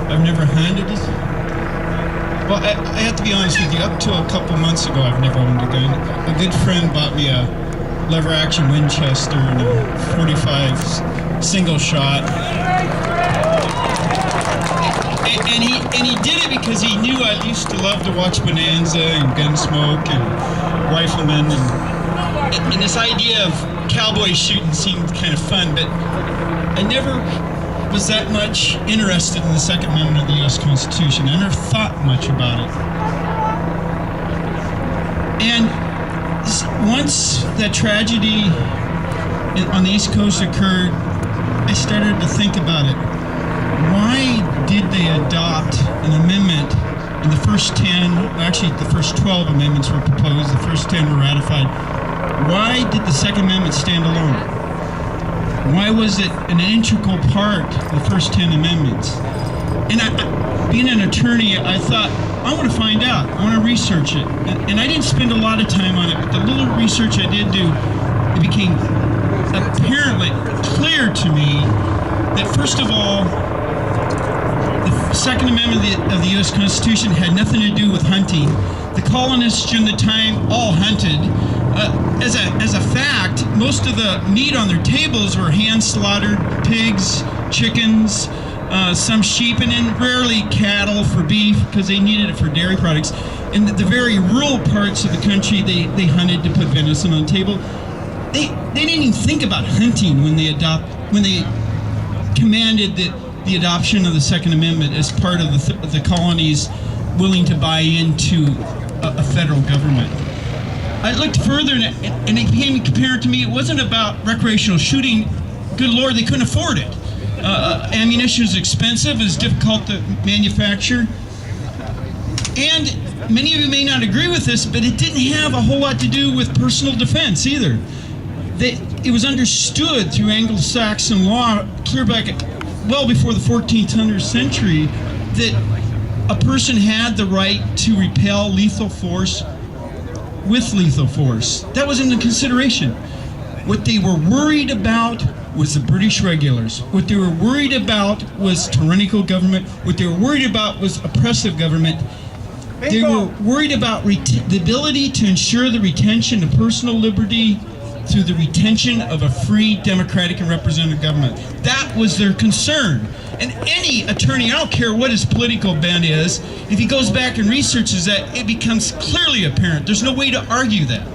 I've never hunted. Well, I have to be honest with you. Up to a couple months ago, I've never owned a gun. A good friend bought me a lever-action Winchester and a 45 single shot. And he did it because he knew I used to love to watch Bonanza and Gunsmoke and Rifleman, and this idea of cowboy shooting seemed kind of fun, but I never was that much interested in the Second Amendment of the U.S. Constitution. I never thought much about it. And once that tragedy on the East Coast occurred, I started to think about it. Why did they adopt an amendment in the first 10, actually the first 12 amendments were proposed, the first 10 were ratified. Why did the Second Amendment stand alone? Why was it an integral part of the first 10 amendments? And being an attorney, I thought, I want to find out. I want to research it. And I didn't spend a lot of time on it, but the little research I did do, it became apparently clear to me that, first of all, the Second Amendment of the U.S. Constitution had nothing to do with hunting. The colonists during the time all hunted. As a fact, most of the meat on their tables were hand-slaughtered pigs, chickens, some sheep, and then rarely cattle for beef because they needed it for dairy products. In the very rural parts of the country, they hunted to put venison on the table. They didn't even think about hunting when they commanded the adoption of the Second Amendment as part of the colonies willing to buy into a federal government. I looked further, and it became apparent to me it wasn't about recreational shooting. Good Lord, they couldn't afford it. Ammunition is expensive, it's difficult to manufacture. And many of you may not agree with this, but it didn't have a whole lot to do with personal defense either. It was understood through Anglo-Saxon law, clear back well before the 1400th century, that a person had the right to repel lethal force with lethal force. That was in the consideration. What they were worried about was the British regulars. What they were worried about was tyrannical government. What they were worried about was oppressive government. They were worried about the ability to ensure the retention of personal liberty through the retention of a free, democratic, and representative government. That was their concern. And any attorney, I don't care what his political bent is, if he goes back and researches that, it becomes clearly apparent. There's no way to argue that.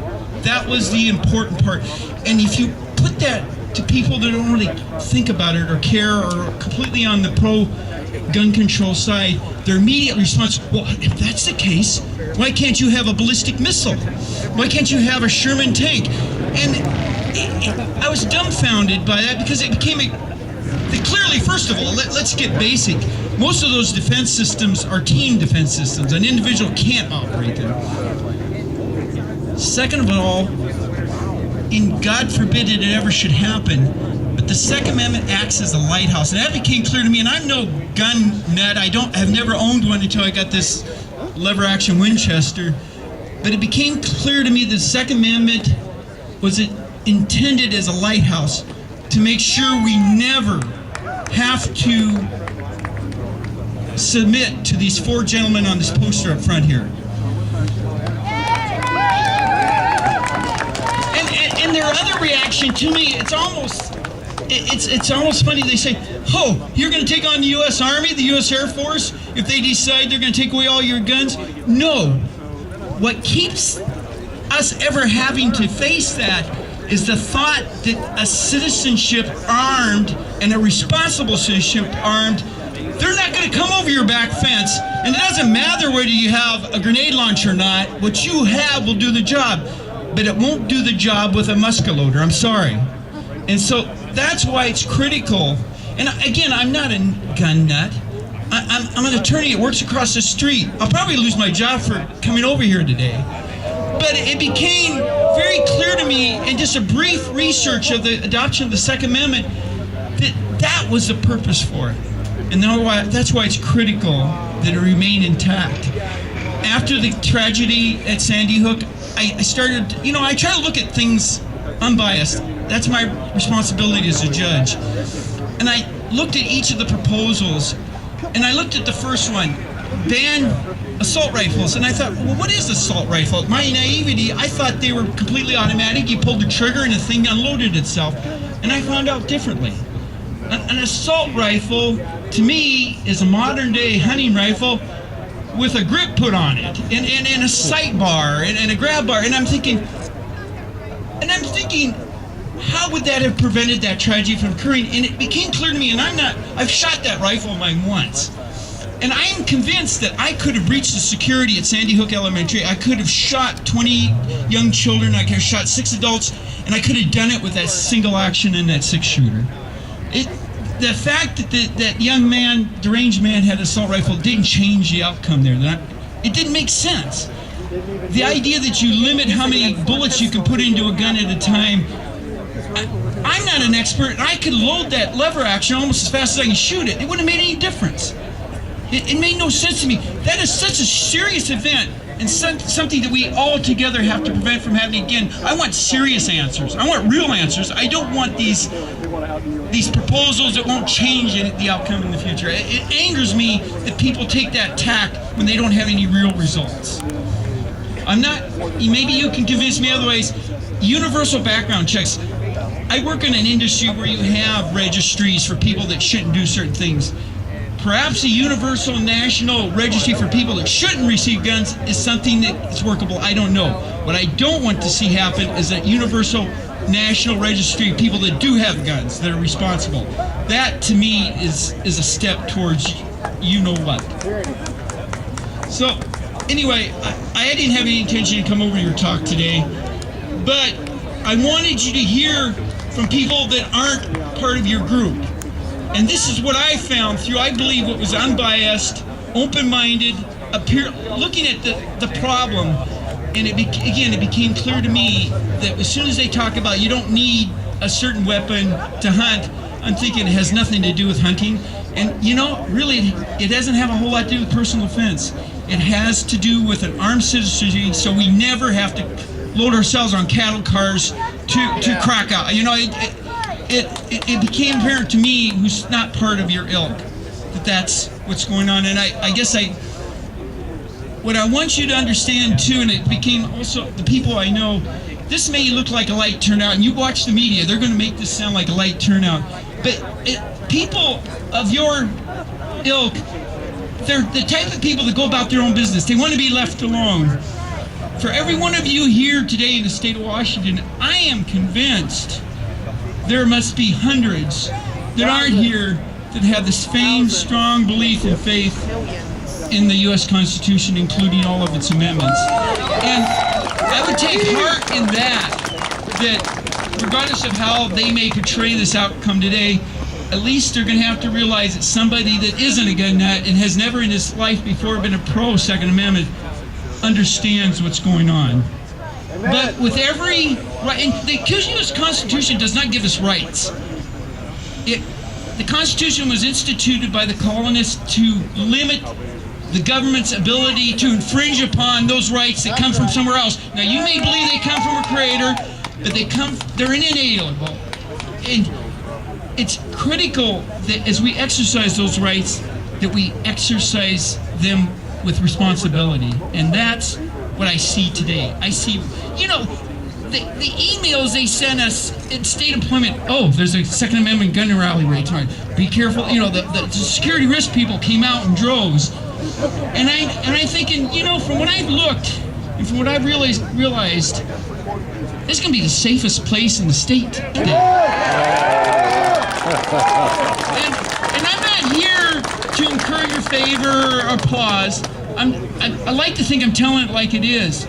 That was the important part. And if you put that to people that don't really think about it or care or are completely on the pro-gun control side, their immediate response, well, if that's the case, why can't you have a ballistic missile? Why can't you have a Sherman tank? And I was dumbfounded by that because it became clearly, first of all, let's get basic. Most of those defense systems are team defense systems. An individual can't operate them. Second of all, and God forbid it ever should happen, but the Second Amendment acts as a lighthouse. And that became clear to me, and I'm no gun nut. I've never owned one until I got this lever-action Winchester. But it became clear to me that the Second Amendment was intended as a lighthouse to make sure we never have to submit to these four gentlemen on this poster up front here. And their other reaction to me, it's almost funny. They say, oh, you're going to take on the U.S. Army, the U.S. Air Force, if they decide they're going to take away all your guns? No. What keeps us ever having to face that is the thought that a citizenship armed and a responsible citizenship armed, they're not going to come over your back fence. And it doesn't matter whether you have a grenade launcher or not. What you have will do the job. But it won't do the job with a musketloader. I'm sorry. And so that's why it's critical. And again, I'm not a gun nut. I'm an attorney that works across the street. I'll probably lose my job for coming over here today. But it became very clear to me in just a brief research of the adoption of the Second Amendment that was the purpose for it. And that's why it's critical that it remain intact. After the tragedy at Sandy Hook, I started, I try to look at things unbiased. That's my responsibility as a judge. And I looked at each of the proposals, And I looked at the first one, ban assault rifles, and I thought, well, what is assault rifle? My naivety, I thought they were completely automatic. You pulled the trigger and the thing unloaded itself. And I found out differently. An assault rifle, to me, is a modern day hunting rifle with a grip put on it, and a sight bar, and a grab bar. And I'm thinking, how would that have prevented that tragedy from occurring? And it became clear to me, and I've shot that rifle of mine once. And I am convinced that I could have breached the security at Sandy Hook Elementary. I could have shot 20 young children. I could have shot 6 adults, and I could have done it with that single action in that 6-shooter. The fact that that young man, deranged man, had an assault rifle didn't change the outcome there. It didn't make sense. The idea that you limit how many bullets you can put into a gun at a time, I'm not an expert, and I could load that lever action almost as fast as I can shoot it. It wouldn't have made any difference. It made no sense to me. That is such a serious event, and something that we all together have to prevent from happening again. I want serious answers. I want real answers. I don't want these proposals that won't change the outcome in the future. It angers me that people take that tack when they don't have any real results. Maybe you can convince me otherwise. Universal background checks. I work in an industry where you have registries for people that shouldn't do certain things. Perhaps a universal national registry for people that shouldn't receive guns is something that is workable. I don't know. What I don't want to see happen is a universal national registry of people that do have guns, that are responsible. That, to me, is a step towards you-know-what. So, anyway, I didn't have any intention to come over to your talk today, but I wanted you to hear from people that aren't part of your group. And this is what I found through, I believe, what was unbiased, open-minded, looking at the problem. And it became clear to me that as soon as they talk about you don't need a certain weapon to hunt, I'm thinking it has nothing to do with hunting. And really, it doesn't have a whole lot to do with personal defense. It has to do with an armed citizenry, so we never have to load ourselves on cattle cars to crack out. It became apparent to me, who's not part of your ilk, that that's what's going on. And I guess what I want you to understand too, and it became also the people I know, this may look like a light turnout, and you watch the media, they're going to make this sound like a light turnout. But people of your ilk, they're the type of people that go about their own business. They want to be left alone. For every one of you here today in the state of Washington, I am convinced there must be hundreds that aren't here that have the same strong belief and faith in the U.S. Constitution, including all of its amendments. And I would take heart in that regardless of how they may portray this outcome today, at least they're going to have to realize that somebody that isn't a gun nut and has never in his life before been a pro-Second Amendment understands what's going on. But with every right, and the U.S. Constitution does not give us rights. The Constitution was instituted by the colonists to limit the government's ability to infringe upon those rights that come from somewhere else. Now, you may believe they come from a creator, but they're inalienable. And it's critical that as we exercise those rights, that we exercise them with responsibility. And that's what I see today. I see, the emails they send us in state employment, oh, there's a Second Amendment gun rally right tonight. Be careful, the security risk people came out in droves. And I'm thinking, from what I've looked and from what I've realized, this is going to be the safest place in the state today. And I'm not here to incur your favor or applause. I like to think I'm telling it like it is.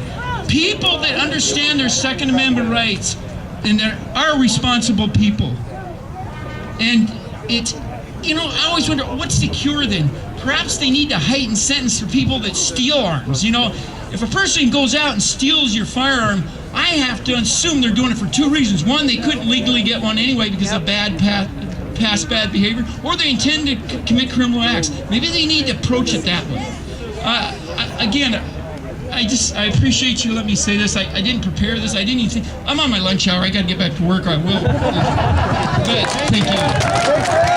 People that understand their Second Amendment rights and are responsible people. And it's, I always wonder, what's the cure then? Perhaps they need to heighten sentence for people that steal arms. If a person goes out and steals your firearm, I have to assume they're doing it for two reasons. One, they couldn't legally get one anyway because of past bad behavior, or they intend to commit criminal acts. Maybe they need to approach it that way. I appreciate you letting me say this. I didn't prepare this. I didn't even think. I'm on my lunch hour. I got to get back to work. I will. Good. Thank you.